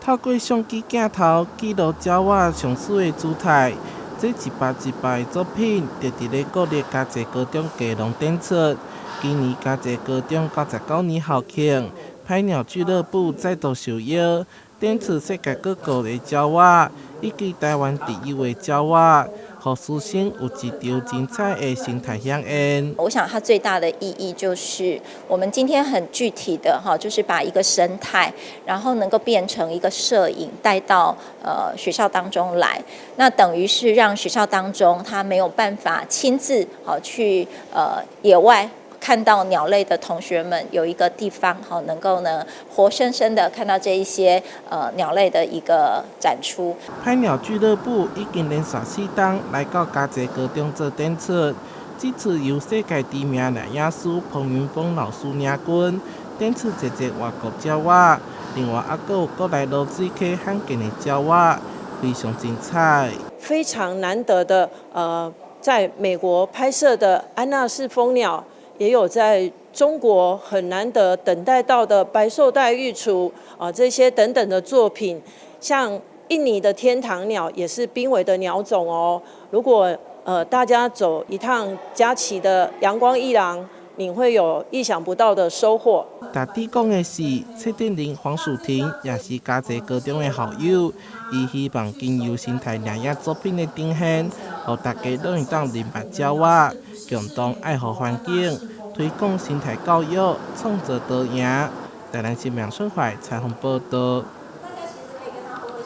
透过相机镜头记录鸟仔上水的姿态，这一摆一摆的作品，就伫咧鼓励嘉义高中家农展出。今年嘉义高中99年校庆，拍鸟俱乐部再度受邀，展出世界各国的鸟仔，以及台湾特有的鸟仔。让师生有一场精彩的生态响应。我想它最大的意义就是，我们今天很具体的就是把一个生态，然后能够变成一个摄影带到学校当中来。那等于是让学校当中他没有办法亲自去野外看到鸟类的同学们有一个地方能够呢活生生的看到这一些鸟类的一个展出。拍鸟俱乐部已经连续4天来到嘉义高中做展出，这次由世界知名摄影师彭云峰老师领军，展出一只外国鸟仔，另外还有国内罗水溪罕见的鸟仔，非常精彩。非常难得的在美国拍摄的安纳氏蜂鸟。也有在中国很难得等待到的白绶带玉雏这些等等的作品，像印尼的天堂鸟也是濒危的鸟种哦。如果大家走一趟佳琪的阳光艺廊，你会有意想不到的收获。大抵讲的是，蔡振林、黄淑婷也是嘉义高中的校友，伊希望经由生态摄影作品的呈现，让大家都会当认白鸟仔，共同爱护环境，推广生态教育，创造多赢。台南新闻社采访报道。